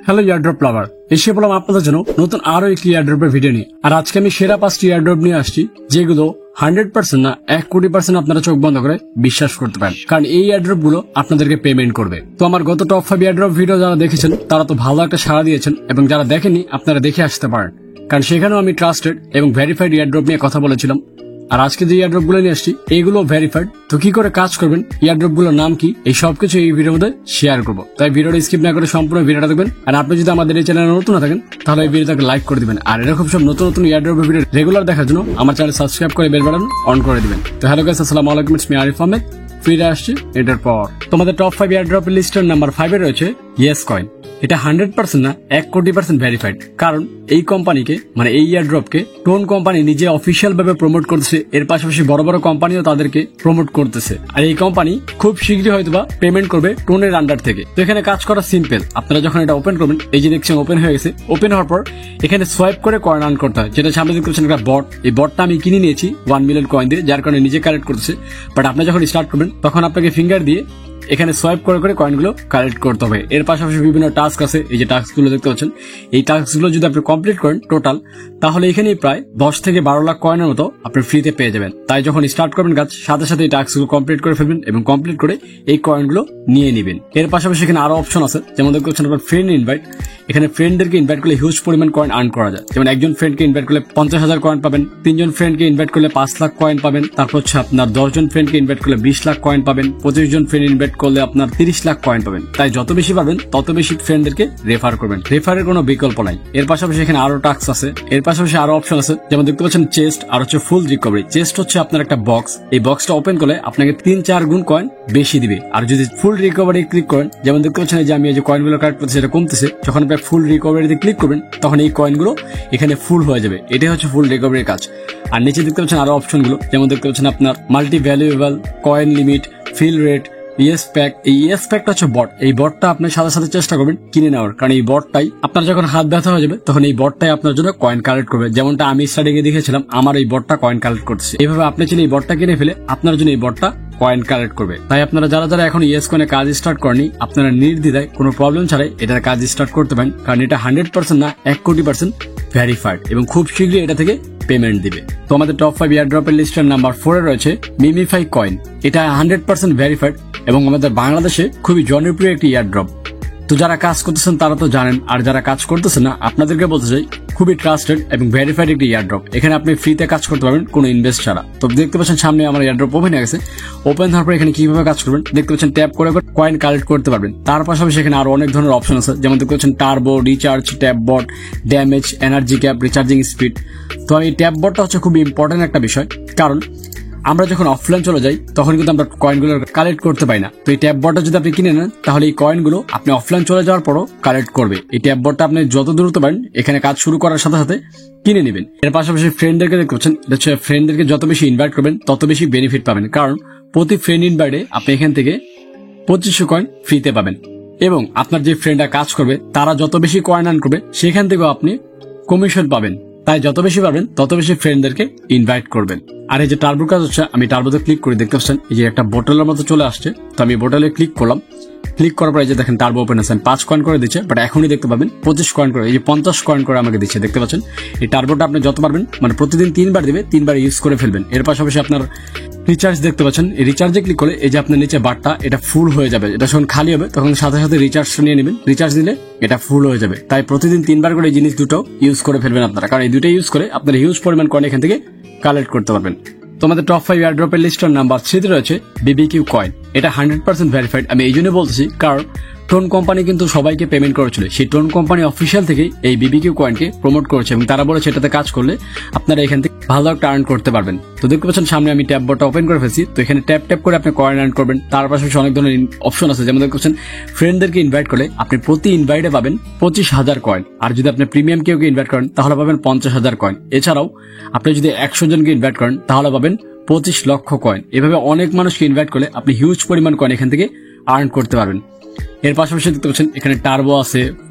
Hello airdrop লাভার, এসে বললাম আপনাদের জন্য নতুন আরো একটি ইয়ারড্রপের ভিডিও নিয়ে। আর আজকে আমি সেরা 5টি ইয়ারড্রপ নিয়ে আসছি, যেগুলো 100% না 1,00,00,000% আপনারা চোখ বন্ধ করে বিশ্বাস করতে পারেন, কারণ এই ইয়ারড্রপ গুলো আপনাদেরকে পেমেন্ট করবে। তো আমার গত টপ 5 ইয়ারড্রপ ভিডিও যারা দেখেছেন তারা তো ভালো একটা সাড়া দিয়েছেন, এবং যারা দেখেননি আপনারা দেখে আসতে পারেন, কারণ সেখানেও আমি ট্রাস্টেড এবং ভেরিফাইড ইয়ারড্রপ নিয়ে কথা বলেছিলাম। আর আজকে যে ইয়ারড্রপ গুলো নিয়ে আসছি এগুলো ভেরিফাইড। তো কি করে কাজ করবেন, ইয়ারড্রপ গুলোর নাম কি, এই সবকিছু এই ভিডিওর মধ্যে শেয়ার করবো। তাই ভিডিওটা স্কিপ না করে সম্পূর্ণ ভিডিওটা দেখবেন। আর আপনি যদি আমাদের এই চ্যানেলে নতুন না থাকেন তাহলে এই ভিডিওটাকে লাইক করে দিবেন। আর এরকম সব নতুন নতুন ইয়ারড্রপের ভিডিও রেগুলার দেখার জন্য আমার চ্যানেল সাবস্ক্রাইব করে বেল বাটন অন করে দিবেন। তো হ্যালো গাইস, আসসালামু আলাইকুম, ইটস মি আরিফ আহমেদ, ফিরে আসছি এটার পর। তোমাদের টপ 5 ইয়ারড্রপের লিস্টের নাম্বার 5 এ রয়েছে ইয়েস কয়েন। এটা 100% না 1,00,00,000% ভেরিফাইড, কারণ এই কোম্পানিকে মানে এই ইয়ারড্রপকে টোন কোম্পানি নিজে অফিসিয়াল ভাবে প্রমোট করতেছে। এর পাশাপাশি বড় বড় কোম্পানিও তাদেরকে প্রমোট করতেছে। আর এই কোম্পানি খুব শীঘ্রই হয়তোবা পেমেন্ট করবে টোনের আন্ডার থেকে। তো এখানে কাজ করা সিম্পল। আপনারা যখন এটা ওপেন করবেন, এই যে দেখছেন ওপেন হয়ে গেছে, ওপেন হওয়ার পর এখানে সোয়াইপ করে কয়েন আর্ন করতে হয়, যেটা সামনে দেখতে পাচ্ছেন একটা বট। এই বটটা আমি কিনে নিয়েছি 1 মিলিয়ন কয়েন দিয়ে, যার কারণে নিজে কালেক্ট করতেছে। বাট আপনি যখন স্টার্ট করবেন তখন আপনাকে ফিঙ্গার দিয়ে এখানে সোয়াইপ করে করে কয়েনগুলো কালেক্ট করতে হবে। এর পাশাপাশি বিভিন্ন টাস্ক আছে, এই যে টাস্কগুলো দেখতে পাচ্ছেন, এই টাস্কগুলো যদি আপনি কমপ্লিট করেন টোটাল, তাহলে এখানে প্রায় 10 থেকে 12 লাখ কয়েনের মতো আপনি ফ্রিতে পেয়ে যাবেন। তাই যখন স্টার্ট করবেন কাজ, সাথে সাথে এই টাস্কগুলো কমপ্লিট করে ফেলবেন এবং কমপ্লিট করে এই কয়েনগুলো নিয়ে নেবেন। এর পাশাপাশি এখানে আরো অপশন আছে, যেমন দেখতে পাচ্ছেন আপনার ফ্রেন্ড ইনভাইট। এখানে ফ্রেন্ডদেরকে ইনভাইট করলে হিউজ পরিমাণ কয়েন আর্ন করা যায়। যেমন একজন ফ্রেন্ডকে ইনভাইট করলে 50,000 কয়েন পাবেন, 3 জন ফ্রেন্ডকে ইনভাইট করলে 5 লাখ কয়েন পাবেন, তারপর হচ্ছে আপনার 10 জন ফ্রেন্ডকে ইনভাইট করলে 20 লাখ কয়েন পাবেন, 25 জন ফ্রেন্ড ইনভাইট করলে আপনার 30 লাখ কয়েন পাবেন। তাই যত বেশি পাবেন তত বেশি ফ্রেন্ডদেরকে রেফার করবেন। রেফারের কোনো বিকল্প নাই। এর পাশাপাশি এখানে আরো টাস্ক আছে, এর পাশাপাশি আরো অপশন আছে, যেমন দেখতে পাচ্ছেন চেস্ট আর হচ্ছে ফুল রিকভারি। চেস্ট হচ্ছে আপনার একটা বক্স, এই বক্সটা ওপেন করলে আপনাকে 3-4 গুণ কয়েন বেশি দিবে। আর যদি ফুল রিকভারি ক্লিক করেন, যেমন দেখতে পাচ্ছেন যে আমি এই যে কয়েনগুলো কালেক্ট করতেছি এটা কমতেছে, যখন আপনি ফুল রিকভারিতে ক্লিক করবেন তখন এই কয়েনগুলো এখানে ফুল হয়ে যাবে। এটাই হচ্ছে ফুল রিকভারির কাজ। আর নিচে দেখতে পাচ্ছেন আরো অপশনগুলো, যেমন দেখতে পাচ্ছেন আপনার multi valuable, coin limit, fill rate, yes pack. এই ইয়েস প্যাকটা হচ্ছে বট। এই বটটা আপনি সাথে সাথে চেষ্টা করবেন কিনে নেওয়ার, কারণ এই বটটাই আপনার যখন হাত ব্যথা হয়ে যাবে তখন এই বটটাই আপনার জন্য কয়েন কালেক্ট করবে। যেমনটা আমি স্টার্টিং এ দেখেছিলাম, আমার এই বটটা কয়েন কালেক্ট করতেছে। এইভাবে আপনি চাইলে এই বটটা কিনে ফেলে আপনার জন্য এই বটটা কয়েন কালেক্ট করবে। তাই আপনারা যারা যারা এখন ইয়েস কয়েনে কাজ স্টার্ট করেনি, আপনারা নির্দ্বিধায় কোনো প্রবলেম ছাড়াই এটার কাজ স্টার্ট করতে পারেন, কারণ এটা 100% না 1,00,00,000% ভেরিফাইড এবং খুব শীঘ্রই এটা থেকে পেমেন্ট দিবে। তো আমাদের টপ 5 ইয়ারড্রপের লিস্টের নাম্বার 4 এ রয়েছে মিমিফাই কয়েন। এটা 100% ভেরিফাইড এবং আমাদের বাংলাদেশে খুবই জনপ্রিয় একটি ইয়ারড্রপ। তো যারা কাজ করতেছেন তারা তো জানেন, আর যারা কাজ করতেছেন না আপনাদেরকে বলতে চাই, খুবই ট্রাস্টেড এবং ভেরিফাইড একটি ইয়ারড্রপ। এখানে আপনি ফ্রিতে কাজ করতে পারবেন কোনো ইনভেস্ট ছাড়া। তো দেখতে পাচ্ছেন সামনে আমার ইয়ারড্রপ ওপেন হয়ে গেছে। ওপেন হওয়ার পর এখানে কিভাবে কাজ করবেন দেখতে পাচ্ছেন, ট্যাপ করে কয়েন কালেক্ট করতে পারবেন। তার পাশাপাশি এখানে আরো অনেক ধরনের অপশন আছে, যেমন দেখতে পাচ্ছেন turbo, recharge, tap bot, damage, energy cap, recharging speed. তো এই ট্যাপ বটটা হচ্ছে খুব ইম্পর্টেন্ট একটা বিষয়, কারণ আমরা যখন অফলাইন চলে যাই তখন কিন্তু আমরা কয়েনগুলো কালেক্ট করতে পারি না। তো এই ট্যাপ বটটা যদি আপনি কিনে নেন তাহলে এই কয়েনগুলো আপনি অফলাইন চলে যাওয়ার পরও কালেক্ট করবে। এই ট্যাপ বটটা আপনি যত দ্রুত পারেন এখানে কাজ শুরু করার সাথে সাথে কিনে নেবেন। এর পাশাপাশি ফ্রেন্ডদেরকে দেখতে পাচ্ছেন, এটা হচ্ছে ফ্রেন্ডদেরকে যত বেশি ইনভাইট করবেন তত বেশি বেনিফিট পাবেন, কারণ প্রতি ফ্রেন্ড ইনভাইটে আপনি এখান থেকে 2500 কয়েন ফ্রিতে পাবেন। এবং আপনার যে ফ্রেন্ডরা কাজ করবে তারা যত বেশি কয়েন আর্ন করবে সেখান থেকেও আপনি কমিশন পাবেন। তাই যত বেশি পাবেন তত বেশি ফ্রেন্ডদেরকে ইনভাইট করবেন। আর এই যে টার্বোর কাজ হচ্ছে, আমি টার্বোতে ক্লিক করে দেখতে পাচ্ছেন এই যে একটা বোতলের মতো চলে আসছে। তো আমি বোতলে ক্লিক করলাম, ক্লিক করার পর এই যে দেখেন টার্বো ওপেন আছে। 5 কয়েন করে দিচ্ছে, বাট এখনই দেখতে পাবেন 25 কয়েন করে, এই যে 50 কয়েন করে আমাকে দিচ্ছে। দেখতে পাচ্ছেন এই টার্বোটা আপনি যত পারবেন মানে প্রতিদিন 3 বার দিবে, 3 বার ইউজ করে ফেলবেন। এর পাশাপাশি আপনার রিচার্জ দেখতে পাচ্ছেন, এই রিচার্জে ক্লিক করে এই যে আপনার নিচে বারটা এটা ফুল হয়ে যাবে। এটা যখন খালি হবে তখন সাথে সাথে রিচার্জটা নিয়ে নেবেন, রিচার্জ দিলে এটা ফুল হয়ে যাবে। তাই প্রতিদিন 3 বার করে এই জিনিস দুটো ইউজ করে ফেলবেন আপনারা, কারণ এই দুটো ইউজ করে আপনারা হিউজ পরিমাণ কয়েন এখান থেকে কালেক্ট করতে পারবেন। তোমাদের টপ 5 ইয়ারড্রপের লিস্টের নাম্বার 3 রয়েছে বিবিকিউ কয়েন। এটা 100% ভেরিফাইড। আমি এই জন্য বলতেছি কারণ টোন কোম্পানি কিন্তু সবাইকে পেমেন্ট করেছিল, সেই টোন কোম্পানি অফিসিয়াল থেকেই এই বিবিকিউ কয়েনকে প্রমোট করেছে এবং তারা বলেছে এটাতে কাজ করলে আপনারা এখান থেকে ভালো একটা আর্ন করতে পারবেন। তো দেখতে পাচ্ছেন সামনে আমি ট্যাপ বটটা ওপেন করে ফেলছি। তো এখানে ট্যাপ ট্যাপ করে আপনি কয়েন আর্ন করবেন। তার পাশাপাশি অনেক ধরনের অপশন আছে, যেমন দেখতে পাচ্ছেন ফ্রেন্ডদেরকে ইনভাইট করলে আপনি প্রতি ইনভাইটে পাবেন 25,000 কয়েন। আর যদি আপনি প্রিমিয়াম কেউ ইনভাইট করেন তাহলে পাবেন 50,000 কয়েন। এছাড়াও আপনি যদি 100 জনকে ইনভাইট করেন তাহলে পাবেন 25 লক্ষ কয়েন। এভাবে অনেক মানুষকে ইনভাইট করলে আপনি হিউজ পরিমাণ কয়েন এখান থেকে আর্ন করতে পারবেন। এর পাশাপাশি দেখতে পাচ্ছেন এখানে টার্বো আছে,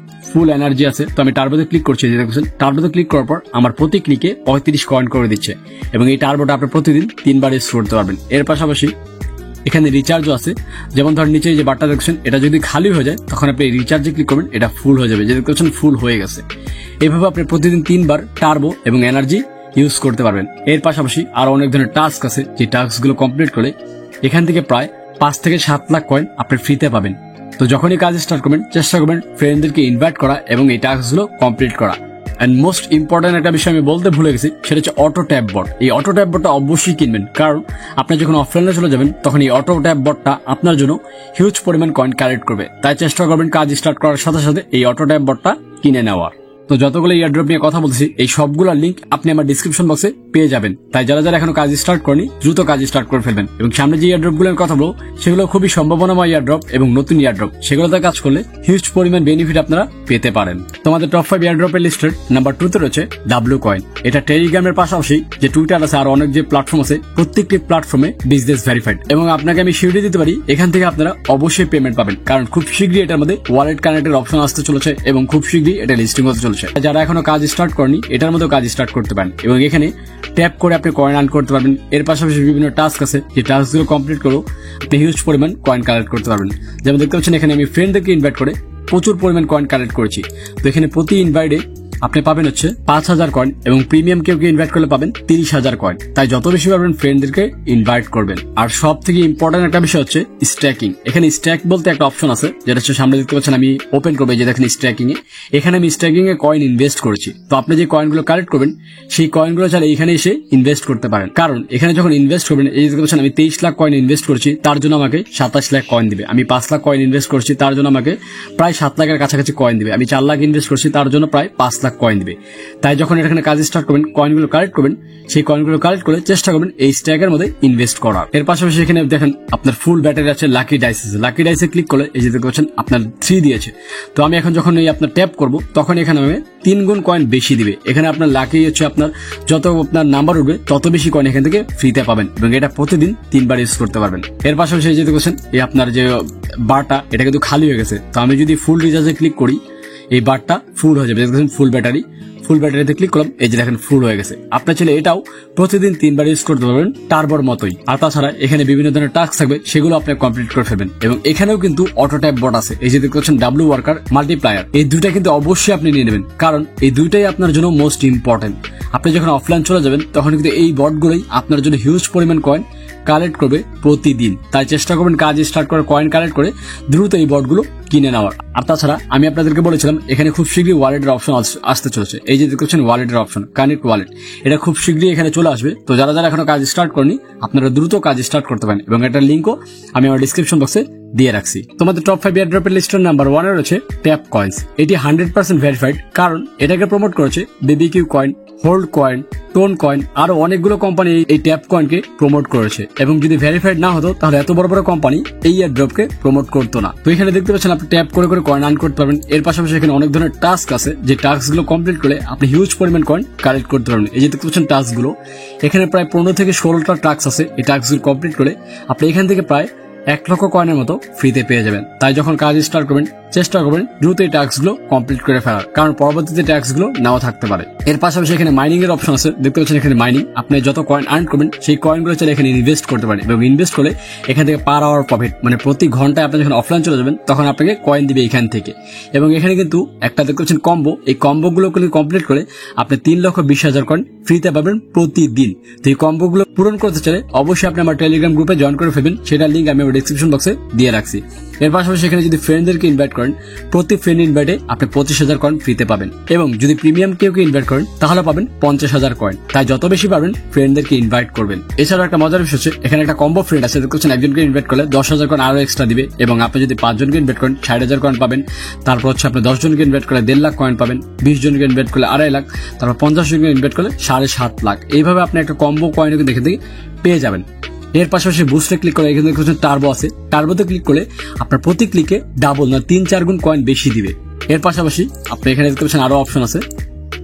ফুল এনার্জি আছে। তো আমি টার্বোতে ক্লিক করছি, দেখছেন টার্বোতে ক্লিক করার পর আমার প্রতি ক্লিকে 35 কয়েন করে দিচ্ছে এবং এই টার্বোটা আপনি প্রতিদিন 3 বার ইউজ করতে পারবেন। এর পাশাপাশি এখানে রিচার্জও আছে। যেমন ধর নিচে যে বারটা দেখছেন এটা যদি খালি হয়ে যায় তখন আপনি রিচার্জে ক্লিক করবেন, এটা ফুল হয়ে যাবে, যে দেখছেন ফুল হয়ে গেছে। এইভাবে আপনি প্রতিদিন 3 বার টার্বো এবং এনার্জি ইউজ করতে পারবেন। এর পাশাপাশি আরো অনেক ধরনের টাস্ক আছে, যে টাস্কগুলো কমপ্লিট করে এখান থেকে প্রায় 5 থেকে 7 লাখ কয়েন আপনি ফ্রিতে পাবেন। তো যখনই কাজ স্টার্ট করবেন চেষ্টা করবেন ফ্রেন্ডদেরকে ইনভাইট করা এবং এই টাস্কগুলো কমপ্লিট করা। এন্ড মোস্ট ইম্পর্টেন্ট একটা বিষয় আমি বলতে ভুলে গেছি, সেটা হচ্ছে অটো ট্যাপ বট। এই অটো ট্যাপ বটটা অবশ্যই কিনবেন, কারণ আপনি যখন অফলাইনে চলে যাবেন তখন এই অটো ট্যাপ বটটা আপনার জন্য হিউজ পরিমাণ কয়েন কালেক্ট করবে। তাই চেষ্টা করবেন কাজ স্টার্ট করার সাথে সাথে এই অটো ট্যাপ বটটা কিনে নেওয়ার। তো যতগুলো ইয়ারড্রপ নিয়ে কথা বলছি এই সবগুলোর লিঙ্ক আপনি আমার ডিসক্রিপশন বক্সে পেয়ে যাবেন। তাই যারা যারা এখনো কাজ স্টার্ট করেনি দ্রুত কাজ স্টার্ট করে ফেলবেন। এবং সামনে যে ইয়ারড্রপ গুলোর কথা বলবো সেগুলো খুবই সম্ভাবনাময় ইয়ারড্রপ এবং নতুন ইয়ারড্রপ, সেগুলোতে কাজ করলে হিউজ পরিমাণ বেনিফিট আপনারা পেতে পারেন। তোমাদের টপ 5 ইয়ারড্রপের লিস্টের নাম্বার 2 তে রয়েছে ডাব্লিউ কয়েন। এটা টেলিগ্রামের পাশাপাশি যে টুইটার আছে আর অনেক যে প্ল্যাটফর্ম আছে প্রত্যেকটি প্ল্যাটফর্মে বিজনেস ভেরিফাইড। এবং আপনাকে আমি শিওরিটি দিতে পারি এখান থেকে আপনারা অবশ্যই পেমেন্ট পাবেন, কারণ খুব শীঘ্রই এটার মধ্যে ওয়ালেট কানেক্টের অপশন আসতে চলেছে এবং খুব শীঘ্রই এটা লিস্টিং হতে চলেছে। যারা এখনো কাজ স্টার্ট করেনি এটার মধ্যে কাজ স্টার্ট করতে পারেন এবং এখানে ট্যাপ করে আপনি কয়েন আর্ন করতে পারবেন। এর পাশাপাশি বিভিন্ন টাস্ক আছে, যে টাস্কগুলো কমপ্লিট করেও আপনি হিউজ পরিমাণ কয়েন কালেক্ট করতে পারবেন। যেমন দেখতে পাচ্ছেন এখানে আমি ফ্রেন্ডদেরকে ইনভাইট করে প্রচুর পরিমাণ কয়েন কালেক্ট করেছি। তো এখানে প্রতি ইনভাইটে আপনি পাবেন হচ্ছে 5000 কয়েন এবং প্রিমিয়াম কেউ ইনভাইট করলে পাবেন 30,000 কয়েন। তাই যত বেশি পারবেন ফ্রেন্ডদেরকে ইনভাইট করবেন। আর সব থেকে ইম্পর্টেন্ট একটা বিষয় হচ্ছে স্ট্যাকিং। এখানে স্ট্যাক বলতে একটা অপশন আছে, যেটা হচ্ছে সামনে দেখতে পাচ্ছেন আমি ওপেন করবো, যে দেখেন স্ট্যাকিং এ। এখানে আমি স্ট্যাকিং এ কয়েন ইনভেস্ট করেছি। তো আপনি যে কয়েনগুলো কালেক্ট করবেন সেই কয়েনগুলো চাইলে এখানে এসে ইনভেস্ট করতে পারেন, কারণ এখানে যখন ইনভেস্ট করবেন এই দেখতে পাচ্ছেন আমি 23 লাখ কয়েন ইনভেস্ট করছি, তার জন্য আমাকে 27 লাখ কয়েন দিবে। আমি 5 লাখ কয়েন ইনভেস্ট করছি, তার জন্য আমাকে প্রায় 7 লাখের কাছাকাছি কয়েন দিবে। আমি 4 লাখ ইনভেস্ট করছি, তার জন্য প্রায় 5 লাখ কয়েন দিবে। তাই যখন এখানে কাজ স্টার্ট করবেন কয়েনগুলো কালেক্ট করবেন, সেই কয়েনগুলো কালেক্ট করে চেষ্টা করবেন এই স্ট্যাকের মধ্যে ইনভেস্ট করার। এর পাশাপাশি এখানে দেখেন আপনার ফুল ব্যাটারি আছে, লাকি ডাইস আছে। লাকি ডাইসে ক্লিক করলে এই যে দেখতে পাচ্ছেন আপনার 3 দিয়েছে। তো আমি এখন যখন এই আপনার ট্যাপ করব তখন এখানে আমি 3 গুণ কয়েন বেশি দিবে। এখানে আপনার লাকি হচ্ছে আপনার যত আপনার নাম্বার উঠবে তত বেশি কয়েন এখান থেকে ফ্রিতে পাবেন এবং এটা প্রতিদিন 3 বার ইউজ করতে পারবেন। এর পাশাপাশি এই যে দেখছেন এই আপনার যে বারটা এটা কিন্তু খালি হয়ে গেছে। তো আমি যদি ফুল রিচার্জে ক্লিক করি এই বারটা ফুল হয়ে যাবে। দেখছেন ফুল ব্যাটারিতে ক্লিক করলাম, এই যে দেখেন ফুল হয়ে গেছে। আপনার ছেলে এটাও প্রতিদিন 3 বার ইউজ করতে পারবেন টার্বোর মতোই। আর তাছাড়া এখানে বিভিন্ন ধরনের টাস্ক থাকবে, সেগুলো আপনি কমপ্লিট করে ফেলবেন। এবং এখানেও কিন্তু অটো ট্যাপ বট আছে, এই যে দেখতে পাচ্ছেন ডাব্লিউ ওয়ার্কার মাল্টিপ্লায়ার। এই দুইটা কিন্তু অবশ্যই আপনি নিয়ে নেবেন, কারণ এই দুইটাই আপনার জন্য মোস্ট ইম্পর্টেন্ট। আপনি যখন অফলাইন চলে যাবেন তখন কিন্তু এই বটগুলোই আপনার জন্য হিউজ পরিমাণ কয়েন কালেক্ট করবে প্রতিদিন। তাই চেষ্টা করবেন কাজ স্টার্ট করে কয়েন কালেক্ট করে দ্রুত এই বটগুলো কিনে নেওয়ার। আর তাছাড়া আমি আপনাদেরকে বলেছিলাম এখানে খুব শীঘ্রই ওয়ালেটের অপশন আসতে চলেছে। এই যে দেখছেন ওয়ালেটের অপশন, কানেক্ট ওয়ালেট, এটা খুব শীঘ্রই এখানে চলে আসবে। তো যারা যারা এখনো কাজ স্টার্ট করেনি আপনারা দ্রুত কাজ স্টার্ট করতে পারেন এবং এটার লিঙ্কও আমি আমার ডিসক্রিপশন বক্সে দিয়ে রাখছি। তোমাদের টপ 5 এয়ারড্রপের লিস্টের নাম্বার 1 এ রয়েছে ট্যাপ কয়েন্স। এটি 100% ভেরিফাইড, কারণ এটাকে প্রমোট করেছে BBQ coin, hold coin, tone coin, আরো অনেকগুলো কোম্পানি এই ট্যাপ কয়েনকে প্রমোট করেছে। এবং যদি ভেরিফাইড না হতো তাহলে এত বড় বড় কোম্পানি এই এয়ারড্রপকে প্রমোট করতো না। তো এখানে দেখতে পাচ্ছেন আপনি ট্যাপ করে করে কয়েন আর্ন করতে পারবেন। এর পাশাপাশি এখানে অনেক ধরনের টাস্ক আছে, যে টাস্কগুলো কমপ্লিট করলে আপনি হিউজ পরিমাণ কয়েন কালেক্ট করতে পারবেন। এই যে দেখতে পাচ্ছেন টাস্কগুলো, এখানে প্রায় 15 থেকে 16টা টাস্ক আছে। এই টাস্কগুলো কমপ্লিট করে আপনি এখান থেকে প্রায় 1 লক্ষ কয়েনের মতো ফ্রিতে পেয়ে যাবেন। তাই যখন কাজ স্টার্ট করবেন চেষ্টা করবেন দ্রুত এই টাস্কগুলো কমপ্লিট করে ফেলার, কারণ পরবর্তীতে টাস্কগুলো নাও থাকতে পারে। এর পাশাপাশি এখানে মাইনিং এর অপশন আছে, দেখতে পাচ্ছেন এখানে মাইনিং। আপনি যত কয়েন আর্ন করবেন সেই কয়েনগুলো চাইলে এখানে ইনভেস্ট করতে পারেন এবং ইনভেস্ট করলে এখান থেকে পার আওয়ার প্রফিট, মানে প্রতি ঘন্টায় আপনি যখন অফলাইন চলে যাবেন তখন আপনাকে কয়েন দিবে এখান থেকে। এবং এখানে কিন্তু একটা দেখতে পাচ্ছেন কম্বো, এই কম্বোগুলো কমপ্লিট করে আপনি 3,20,000 কয়েন ফ্রিতে পাবেন প্রতিদিন। তো এই কম্বোগুলো পূরণ করতে চাইলে অবশ্যই আপনি আমার টেলিগ্রাম গ্রুপে জয়েন করে ফেলবেন, সেটার লিঙ্ক আমি আমার ডিসক্রিপশন বক্সে দিয়ে রাখছি। এর পাশাপাশি এখানে যদি ফ্রেন্ডদেরকে ইনভাইট করেন প্রতি ফ্রেন্ড ইনভাইটে আপনি 25,000 কয়েন ফ্রিতে পাবেন এবং যদি প্রিমিয়াম কেউ ইনভাইট করেন তাহলে পাবেন 50,000 কয়েন। তাই যত বেশি পারবেন ফ্রেন্ডদেরকে ইনভাইট করবেন। এছাড়াও একটা মজার বিষয় হচ্ছে এখানে একটা কম্বো ফ্রেন্ড আছে, দেখছেন একজনকে ইনভাইট করলে 10,000 কয়েন আরো এক্সট্রা দিবে এবং আপনি যদি 5 জনকে ইনভাইট করেন 60,000 কয়েন পাবেন। তারপর হচ্ছে আপনি 10 জনকে ইনভাইট করলে 1.5 লাখ কয়েন পাবেন, 20 জনকে ইনভাইট করলে 2.5 লাখ, তারপর 50 জনকে ইনভাইট করলে 7.5 লাখ। এইভাবে আপনি একটা কম্বো কয়েন দেখে পেয়ে যাবেন। এর পাশাপাশি বুস্টে ক্লিক করে এখানে দেখছেন টার্বো আছে, টার্বোতে ক্লিক করলে আপনার প্রতি ক্লিকে ডাবল না 3-4 গুণ কয়েন বেশি দিবে। এর পাশাপাশি আপনি এখানে দেখতে পাচ্ছেন আরো অপশন আছে,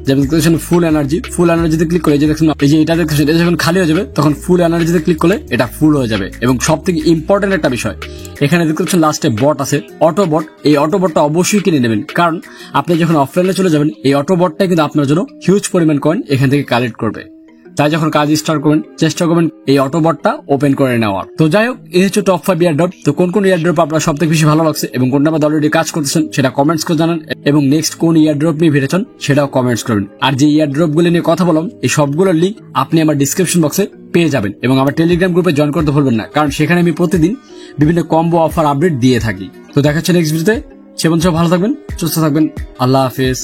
যেমন দেখছেন ফুল এনার্জিতে ক্লিক করে এই যে দেখছেন এই যে এটা দেখছেন এটা যখন খালি হয়ে যাবে তখন ফুল এনার্জিতে ক্লিক করলে এটা ফুল হয়ে যাবে। এবং সব থেকে ইম্পর্টেন্ট একটা বিষয় এখানে দেখতে পাচ্ছেন লাস্টে বট আছে, অটো বট। এই অটো বটটা অবশ্যই কিনে নেবেন, কারণ আপনি যখন অফলাইনে চলে যাবেন এই অটো বটটাই কিন্তু আপনার জন্য হিউজ পরিমাণ কয়েন এখান থেকে কালেক্ট করবে। তাই যখন কাজ স্টার্ট করবেন চেষ্টা করবেন এই অটোবটটা ওপেন করে নেওয়ার। তো যাই হোক, এই হচ্ছে টপ 5 এয়ারড্রপ। তো কোন কোন এয়ারড্রপ আপনার সব থেকে বেশি ভালো লাগছে এবং কোনটা আমাদের অলরেডি কাজ করতেছেন সেটা কমেন্টস করে জানান, এবং নেক্সট কোন এয়ারড্রপ নিয়ে ভিডিও সেটাও কমেন্টস করবেন। আর যে এয়ারড্রপ গুলো নিয়ে কথা বললাম এই সবগুলোর লিঙ্ক আপনি আমার ডিসক্রিপশন বক্সে পেয়ে যাবেন, এবং আমার টেলিগ্রাম গ্রুপে জয়েন করতে ভুলবেন না, কারণ সেখানে আমি প্রতিদিন বিভিন্ন কম্বো অফার আপডেট দিয়ে থাকি। তো দেখা হচ্ছে নেক্সট ভিডিওতে। সে পর্যন্ত ভালো থাকবেন, সুস্থ থাকবেন। আল্লাহ হাফেজ।